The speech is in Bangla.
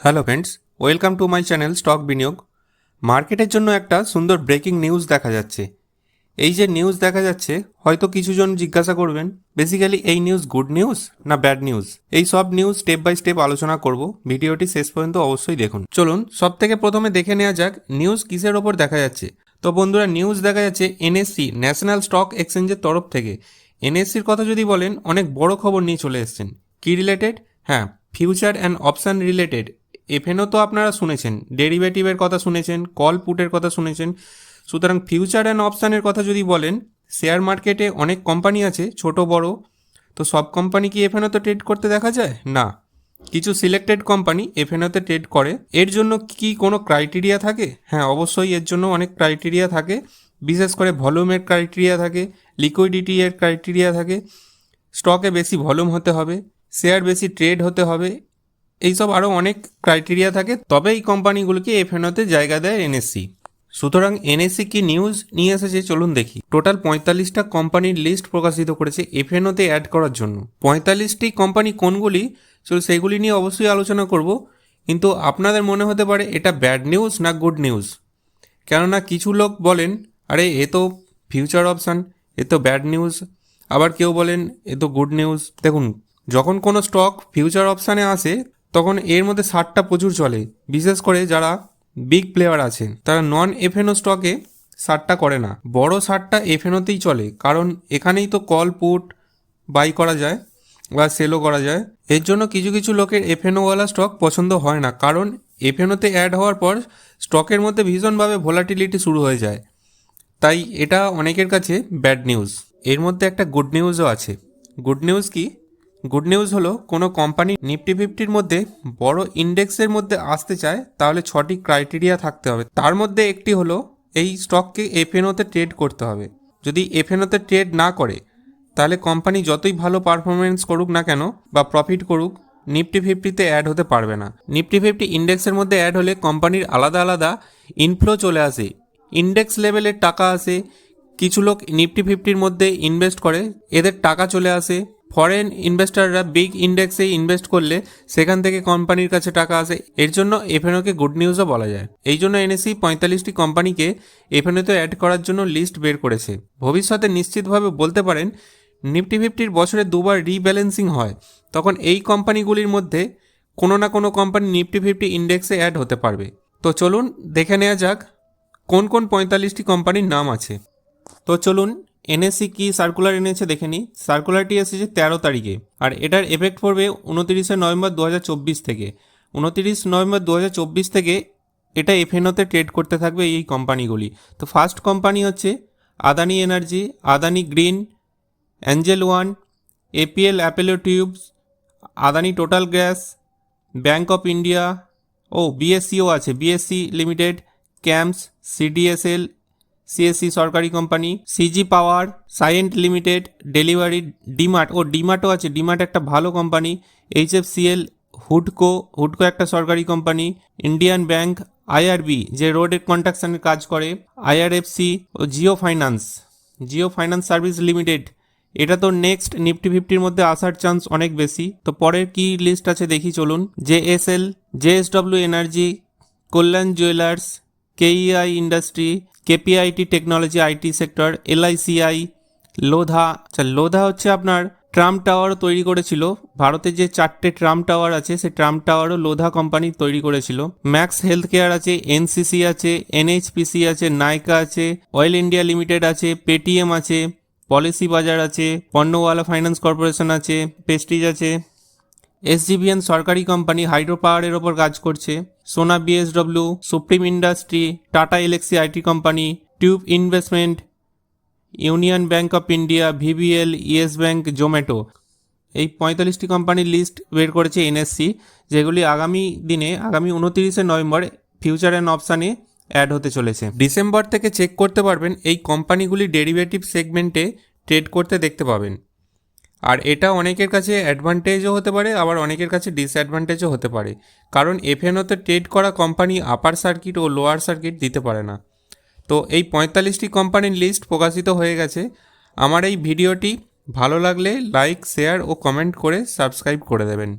Hello friends, welcome to my channel stock বিনিয়োগ। মার্কেটের জন্য একটা সুন্দর ব্রেকিং নিউজ দেখা যাচ্ছে। এই যে নিউজ দেখা যাচ্ছে, হয়তো কিছুজন জিজ্ঞাসা করবেন বেসিক্যালি এই নিউজ গুড নিউজ না ব্যাড নিউজ। এই সব নিউজ স্টেপ বাই স্টেপ আলোচনা করব, ভিডিওটি শেষ পর্যন্ত অবশ্যই দেখুন। চলুন সব থেকে প্রথমে দেখে নেওয়া যাক নিউজ কিসের ওপর দেখা যাচ্ছে। তো বন্ধুরা, নিউজ দেখা যাচ্ছে এনএসসি ন্যাশনাল স্টক এক্সচেঞ্জের তরফ থেকে। এনএসসির কথা যদি বলেন, অনেক বড় খবর নিয়ে চলে এসেছেন। কি রিলেটেড? হ্যাঁ, future and option related. F&O তো আপনারা শুনেছেন, ডেরিভেটিভের কথা শুনেছেন, কল পুটের কথা শুনেছেন। সুতরাং ফিউচার অ্যান্ড অপশানের কথা যদি বলেন, শেয়ার মার্কেটে অনেক কোম্পানি আছে, ছোট বড়। তো সব কোম্পানি কি এফএনওতে ট্রেড করতে দেখা যায়? না, কিছু সিলেক্টেড কোম্পানি এফএনওতে ট্রেড করে। এর জন্য কি কোনো ক্রাইটেরিয়া থাকে? হ্যাঁ, অবশ্যই এর জন্য অনেক ক্রাইটেরিয়া থাকে। বিশেষ করে ভলিউমের ক্রাইটেরিয়া থাকে, লিকুইডিটি এর ক্রাইটেরিয়া থাকে, স্টকে বেশি ভলিউম হতে হবে, শেয়ার বেশি ট্রেড হতে হবে, এইসব আরও অনেক ক্রাইটেরিয়া থাকে, তবে এই কোম্পানিগুলোকে এফএনওতে জায়গা দেয় এনএসসি। সুতরাং এনএসসি কি নিউজ নিয়ে এসেছে চলুন দেখি। টোটাল 45টা কোম্পানির লিস্ট প্রকাশিত করেছে এফএনওতে অ্যাড করার জন্য। 45টি কোম্পানি কোনগুলি, সেগুলি নিয়ে অবশ্যই আলোচনা করব। কিন্তু আপনাদের মনে হতে পারে এটা ব্যাড নিউজ না গুড নিউজ। কেননা কিছু লোক বলেন, আরে এ তো ফিউচার অপশান, এ তো ব্যাড নিউজ। আবার কেউ বলেন এ তো গুড নিউজ। দেখুন, যখন কোনো স্টক ফিউচার অপশানে আসে তখন এর মধ্যে ষাটটা প্রচুর চলে। বিশেষ করে যারা বিগ প্লেয়ার আছে তারা নন এফএনও স্টকে ষাটটা করে না, বড় ষাটটা এফএনওতেই চলে। কারণ এখানেই তো কল পুট বাই করা যায় বা সেলও করা যায়। এর জন্য কিছু কিছু লোকের এফএনওওয়ালা স্টক পছন্দ হয় না, কারণ এফএনওতে অ্যাড হওয়ার পর স্টকের মধ্যে ভীষণভাবে ভোলাটিলিটি শুরু হয়ে যায়। তাই এটা অনেকের কাছে ব্যাড নিউজ। এর মধ্যে একটা গুড নিউজও আছে। গুড নিউজ কি? গুড নিউজ হলো কোনো কোম্পানি নিফটি ফিফটির মধ্যে বড় ইন্ডেক্সের মধ্যে আসতে চায়, তাহলে 6টি ক্রাইটেরিয়া থাকতে হবে। তার মধ্যে একটি হলো এই স্টককে এফএনওতে ট্রেড করতে হবে। যদি এফএনওতে ট্রেড না করে, তাহলে কোম্পানি যতই ভালো পারফরমেন্স করুক না কেন বা প্রফিট করুক, নিফটি ফিফটিতে অ্যাড হতে পারবে না। নিফটি ফিফটি ইন্ডেক্সের মধ্যে অ্যাড হলে কোম্পানির আলাদা আলাদা ইনফ্লো চলে আসে, ইন্ডেক্স লেভেলের টাকা আসে। কিছু লোক নিফটি ফিফটির মধ্যে ইনভেস্ট করে, এদের টাকা চলে আসে। ফরেন ইনভেস্টাররা বিগ ইন্ডেক্সে ইনভেস্ট করলে সেখান থেকে কোম্পানির কাছে টাকা আসে। এর জন্য এফএনওকে গুড নিউজও বলা যায়। এই জন্য এনএসসি 45টি কোম্পানিকে এফএনওতে অ্যাড করার জন্য লিস্ট বের করেছে। ভবিষ্যতে নিশ্চিতভাবে বলতে পারেন নিফটি ফিফটির বছরে দুবার রিব্যালেন্সিং হয়, তখন এই কোম্পানিগুলির মধ্যে কোনো না কোনো কোম্পানি নিফটি ফিফটি ইন্ডেক্সে অ্যাড হতে পারবে। তো চলুন দেখে নেওয়া যাক কোন কোন 45টি কোম্পানির নাম আছে। তো চলুন এনএসসি কি সার্কুলার এনেছে দেখে নিই। সার্কুলারটি এসেছে 13 তারিখে, আর এটার এফেক্ট পড়বে 29শে নভেম্বর 2024 থেকে। 29 নভেম্বর 2024 থেকে এটা এফএনওতে ট্রেড করতে থাকবে এই কোম্পানিগুলি। তো ফার্স্ট কোম্পানি হচ্ছে Adani energy, Adani Green, Angel One, APL Apollo Tubes, Adani Total Gas, Bank of India, বিএসসিও আছে, BSC Limited, CAMS, CDSL, CSC সরকারি company, CG Power, Cyient Limited, delivery, ডিমার্টও আছে, ডিমার্ট একটা ভালো কোম্পানি, এইচএফসিএল, হুডকো একটা সরকারি কোম্পানি, ইন্ডিয়ান ব্যাংক, আইআরবি যে রোডের কনস্ট্রাকশনের কাজ করে, আইআরএফসি ও জিও ফাইন্যান্স সার্ভিস লিমিটেড। এটা তো নেক্সট নিফটি ফিফটির মধ্যে আসার চান্স অনেক বেশি। তো পরের কি লিস্ট আছে দেখি চলুন। JSL, JSW Energy, Kalyan Jewellers, KEI Industry, KPIT Technology IT sector, LICI, Lodha হচ্ছে আপনার ট্রাম্প টাওয়ার তৈরি করেছিল। ভারতে যে 4টে ট্রাম্প টাওয়ার আছে, সেই ট্রাম্প টাওয়ারও লোধা কোম্পানি তৈরি করেছিল। ম্যাক্স হেলথ কেয়ার আছে, এনসিসি আছে, এনএইচপিসি আছে, নাইকা আছে, অয়েল ইন্ডিয়া লিমিটেড আছে, পেটিএম আছে, পলিসি বাজার আছে, পণ্যওয়ালা ফাইন্যান্স কর্পোরেশন আছে, পেস্টিজ আছে, এসজিভিএন সরকারি কোম্পানি হাইড্রো পাওয়ারের ওপর কাজ করছে, Sona BSW, Supreme Industry, Tata Elxsi IT company, Tube Investment, Union Bank of India, VBL, Yes Bank, Zomato. এই 45টি কোম্পানির লিস্ট বের করেছে এনএসসি, যেগুলি আগামী 29শে নভেম্বর ফিউচার অ্যান্ড অপশানে অ্যাড হতে চলেছে। ডিসেম্বর থেকে চেক করতে পারবেন, এই কোম্পানিগুলি ডেরিভেটিভ সেগমেন্টে ট্রেড করতে দেখতে পাবেন। আর এটা অনেকের কাছে অ্যাডভান্টেজও হতে পারে, আবার অনেকের কাছে ডিসঅ্যাডভান্টেজও হতে পারে, কারণ এফএনওতে ট্রেড করা কোম্পানি আপার সার্কিট ও লোয়ার সার্কিট দিতে পারে না। তো এই 45টি কোম্পানির লিস্ট প্রকাশিত হয়ে গেছে। আমার এই ভিডিওটি ভালো লাগলে লাইক, শেয়ার ও কমেন্ট করে সাবস্ক্রাইব করে দেবেন।